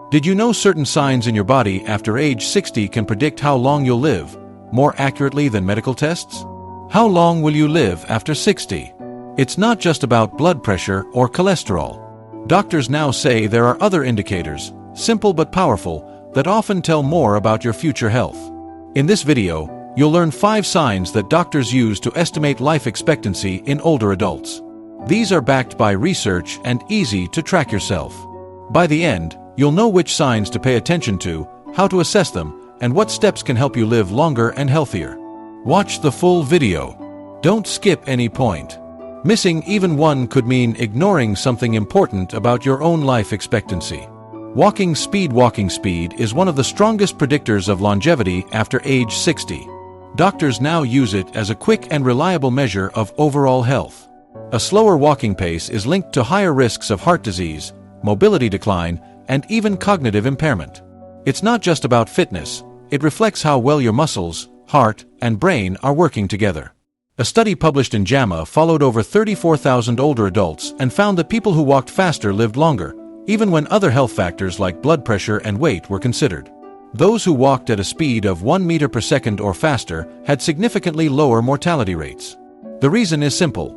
Did you know certain signs in your body after age 60 can predict how long you'll live, more accurately than medical tests? How long will you live after 60? It's not just about blood pressure or cholesterol. Doctors now say there are other indicators, simple but powerful, that often tell more about your future health. In this video, you'll learn 5 signs that doctors use to estimate life expectancy in older adults. These are backed by research and easy to track yourself. By the end, you'll know which signs to pay attention to, how to assess them, and what steps can help you live longer and healthier. Watch the full video. Don't skip any point. Missing even one could mean ignoring something important about your own life expectancy. Walking speed is one of the strongest predictors of longevity after age 60. Doctors now use it as a quick and reliable measure of overall health. A slower walking pace is linked to higher risks of heart disease, mobility decline, and even cognitive impairment. It's not just about fitness, it reflects how well your muscles, heart, and brain are working together. A study published in JAMA followed over 34,000 older adults and found that people who walked faster lived longer, even when other health factors like blood pressure and weight were considered. Those who walked at a speed of 1 meter per second or faster had significantly lower mortality rates. The reason is simple.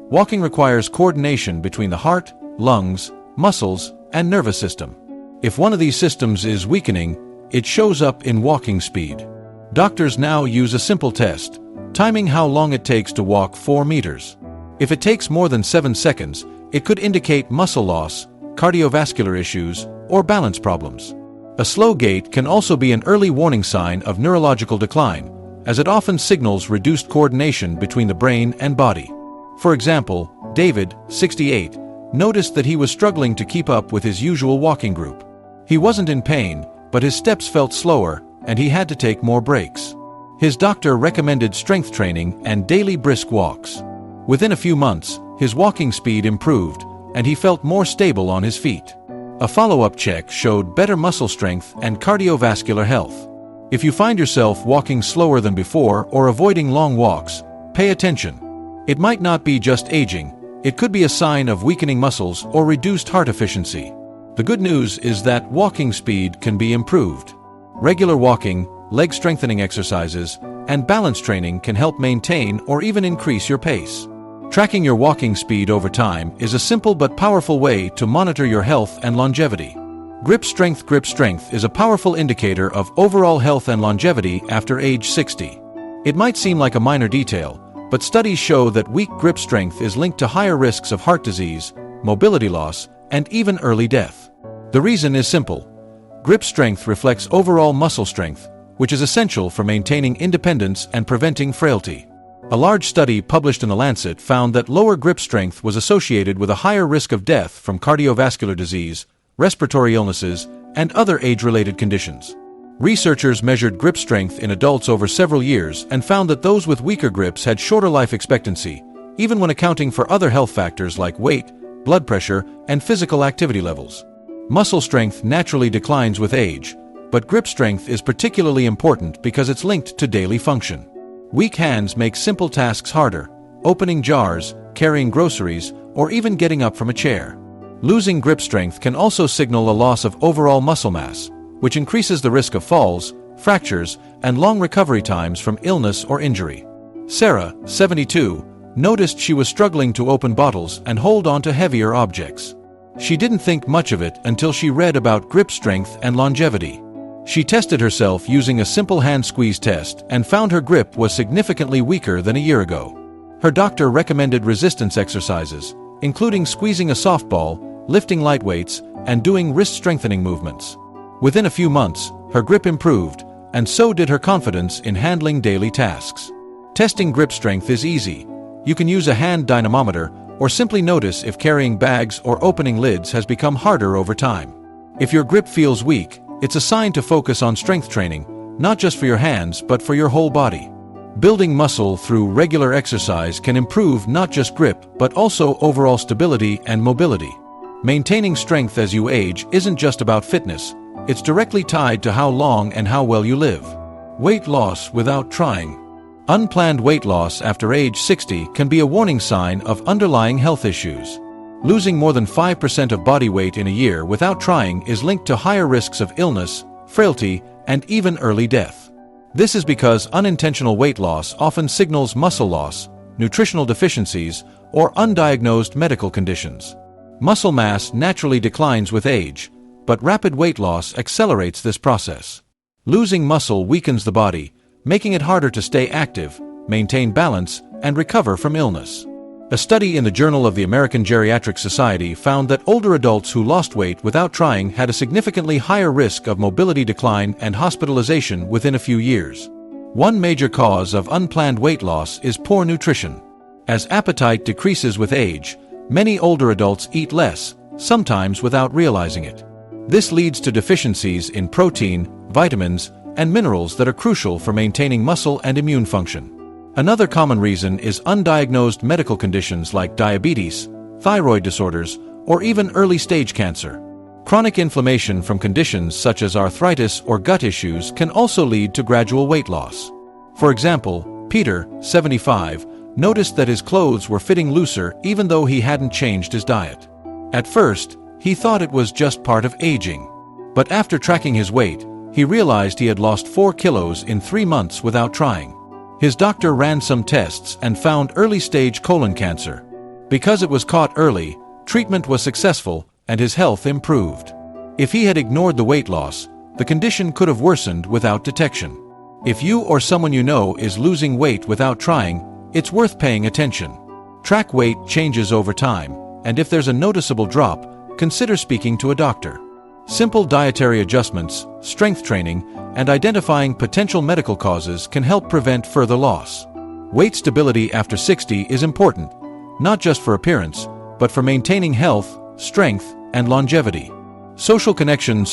Walking requires coordination between the heart, lungs, muscles, and nervous system. If one of these systems is weakening, it shows up in walking speed. Doctors now use a simple test, timing how long it takes to walk 4 meters. If it takes more than 7 seconds, it could indicate muscle loss, cardiovascular issues, or balance problems. A slow gait can also be an early warning sign of neurological decline, as it often signals reduced coordination between the brain and body. For example, David, 68, noticed that he was struggling to keep up with his usual walking group. He wasn't in pain, but his steps felt slower, and he had to take more breaks. His doctor recommended strength training and daily brisk walks. Within a few months, his walking speed improved, and he felt more stable on his feet. A follow-up check showed better muscle strength and cardiovascular health. If you find yourself walking slower than before or avoiding long walks, pay attention. It might not be just aging. It could be a sign of weakening muscles or reduced heart efficiency. The good news is that walking speed can be improved. Regular walking, leg strengthening exercises, and balance training can help maintain or even increase your pace. Tracking your walking speed over time is a simple but powerful way to monitor your health and longevity. Grip strength is a powerful indicator of overall health and longevity after age 60. It might seem like a minor detail, but studies show that weak grip strength is linked to higher risks of heart disease, mobility loss, and even early death. The reason is simple. Grip strength reflects overall muscle strength, which is essential for maintaining independence and preventing frailty. A large study published in The Lancet found that lower grip strength was associated with a higher risk of death from cardiovascular disease, respiratory illnesses, and other age-related conditions. Researchers measured grip strength in adults over several years and found that those with weaker grips had shorter life expectancy, even when accounting for other health factors like weight, blood pressure, and physical activity levels. Muscle strength naturally declines with age, but grip strength is particularly important because it's linked to daily function. Weak hands make simple tasks harder, opening jars, carrying groceries, or even getting up from a chair. Losing grip strength can also signal a loss of overall muscle mass, which increases the risk of falls, fractures, and long recovery times from illness or injury. Sarah, 72, noticed she was struggling to open bottles and hold on to heavier objects. She didn't think much of it until she read about grip strength and longevity. She tested herself using a simple hand squeeze test and found her grip was significantly weaker than a year ago. Her doctor recommended resistance exercises, including squeezing a softball, lifting light weights, and doing wrist strengthening movements. Within a few months, her grip improved, and so did her confidence in handling daily tasks. Testing grip strength is easy. You can use a hand dynamometer or simply notice if carrying bags or opening lids has become harder over time. If your grip feels weak, it's a sign to focus on strength training, not just for your hands but for your whole body. Building muscle through regular exercise can improve not just grip but also overall stability and mobility. Maintaining strength as you age isn't just about fitness, it's directly tied to how long and how well you live. Weight loss without trying. Unplanned weight loss after age 60 can be a warning sign of underlying health issues. Losing more than 5% of body weight in a year without trying is linked to higher risks of illness, frailty, and even early death. This is because unintentional weight loss often signals muscle loss, nutritional deficiencies, or undiagnosed medical conditions. Muscle mass naturally declines with age, but rapid weight loss accelerates this process. Losing muscle weakens the body, making it harder to stay active, maintain balance, and recover from illness. A study in the Journal of the American Geriatric Society found that older adults who lost weight without trying had a significantly higher risk of mobility decline and hospitalization within a few years. One major cause of unplanned weight loss is poor nutrition. As appetite decreases with age, many older adults eat less, sometimes without realizing it. This leads to deficiencies in protein, vitamins, and minerals that are crucial for maintaining muscle and immune function. Another common reason is undiagnosed medical conditions like diabetes, thyroid disorders, or even early-stage cancer. Chronic inflammation from conditions such as arthritis or gut issues can also lead to gradual weight loss. For example, Peter, 75, noticed that his clothes were fitting looser even though he hadn't changed his diet. At first, he thought it was just part of aging. But after tracking his weight, he realized he had lost 4 kilos in 3 months without trying. His doctor ran some tests and found early-stage colon cancer. Because it was caught early, treatment was successful and his health improved. If he had ignored the weight loss, the condition could have worsened without detection. If you or someone you know is losing weight without trying, it's worth paying attention. Track weight changes over time, and if there's a noticeable drop, consider speaking to a doctor. Simple dietary adjustments, strength training, and identifying potential medical causes can help prevent further loss. Weight stability after 60 is important, not just for appearance, but for maintaining health, strength, and longevity. Social connection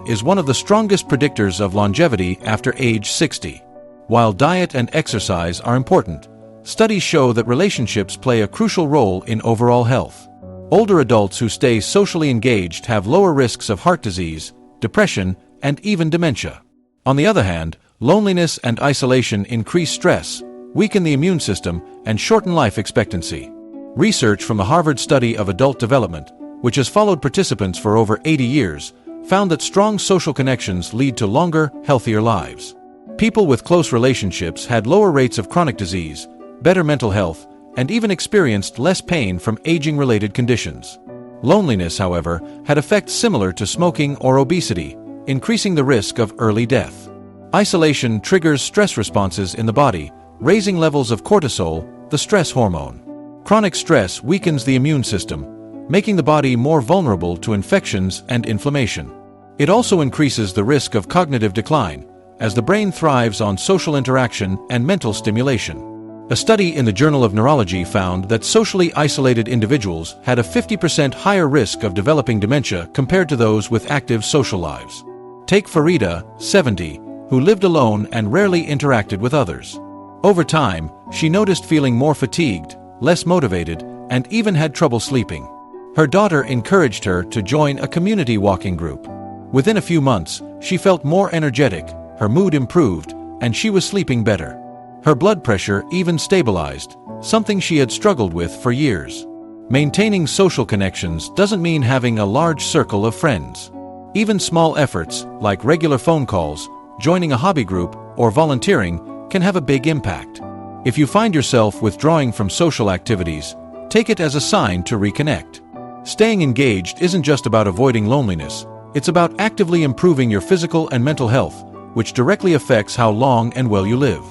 is one of the strongest predictors of longevity after age 60. While diet and exercise are important, studies show that relationships play a crucial role in overall health. Older adults who stay socially engaged have lower risks of heart disease, depression, and even dementia. On the other hand, loneliness and isolation increase stress, weaken the immune system, and shorten life expectancy. Research from the Harvard Study of Adult Development, which has followed participants for over 80 years, found that strong social connections lead to longer, healthier lives. People with close relationships had lower rates of chronic disease, better mental health, and even experienced less pain from aging-related conditions. Loneliness, however, had effects similar to smoking or obesity, increasing the risk of early death. Isolation triggers stress responses in the body, raising levels of cortisol, the stress hormone. Chronic stress weakens the immune system, making the body more vulnerable to infections and inflammation. It also increases the risk of cognitive decline, as the brain thrives on social interaction and mental stimulation. A study in the Journal of Neurology found that socially isolated individuals had a 50% higher risk of developing dementia compared to those with active social lives. Take Farida, 70, who lived alone and rarely interacted with others. Over time, she noticed feeling more fatigued, less motivated, and even had trouble sleeping. Her daughter encouraged her to join a community walking group. Within a few months, she felt more energetic, her mood improved, and she was sleeping better. Her blood pressure even stabilized, something she had struggled with for years. Maintaining social connections doesn't mean having a large circle of friends. Even small efforts, like regular phone calls, joining a hobby group, or volunteering, can have a big impact. If you find yourself withdrawing from social activities, take it as a sign to reconnect. Staying engaged isn't just about avoiding loneliness, it's about actively improving your physical and mental health, which directly affects how long and well you live.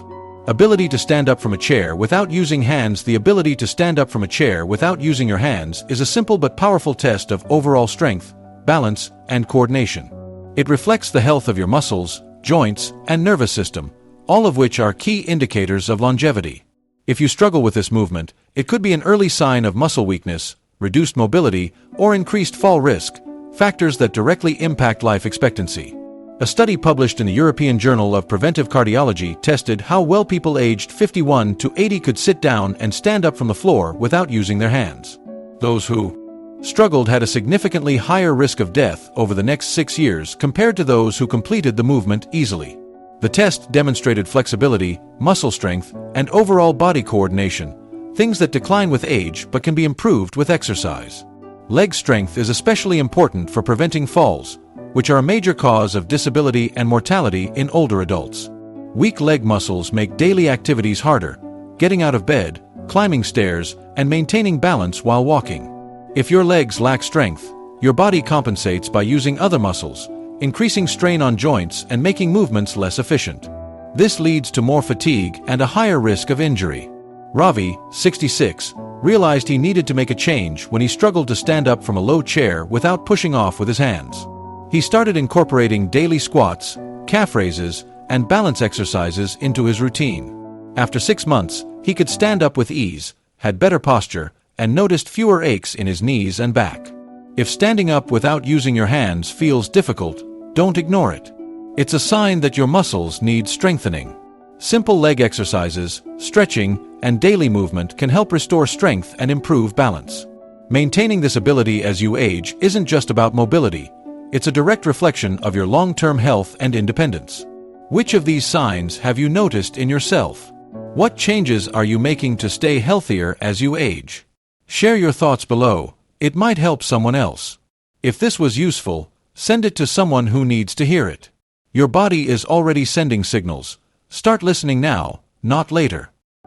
Ability to stand up from a chair without using hands. The ability to stand up from a chair without using your hands is a simple but powerful test of overall strength, balance, and coordination. It reflects the health of your muscles, joints, and nervous system, all of which are key indicators of longevity. If you struggle with this movement, it could be an early sign of muscle weakness, reduced mobility, or increased fall risk, factors that directly impact life expectancy. A study published in the European Journal of Preventive Cardiology tested how well people aged 51 to 80 could sit down and stand up from the floor without using their hands. Those who struggled had a significantly higher risk of death over the next 6 years compared to those who completed the movement easily. The test demonstrated flexibility, muscle strength, and overall body coordination, things that decline with age but can be improved with exercise. Leg strength is especially important for preventing falls, which are a major cause of disability and mortality in older adults. Weak leg muscles make daily activities harder, getting out of bed, climbing stairs, and maintaining balance while walking. If your legs lack strength, your body compensates by using other muscles, increasing strain on joints and making movements less efficient. This leads to more fatigue and a higher risk of injury. Ravi, 66, realized he needed to make a change when he struggled to stand up from a low chair without pushing off with his hands. He started incorporating daily squats, calf raises, and balance exercises into his routine. After 6 months, he could stand up with ease, had better posture, and noticed fewer aches in his knees and back. If standing up without using your hands feels difficult, don't ignore it. It's a sign that your muscles need strengthening. Simple leg exercises, stretching, and daily movement can help restore strength and improve balance. Maintaining this ability as you age isn't just about mobility, it's a direct reflection of your long-term health and independence. Which of these signs have you noticed in yourself? What changes are you making to stay healthier as you age? Share your thoughts below. It might help someone else. If this was useful, send it to someone who needs to hear it. Your body is already sending signals. Start listening now, not later.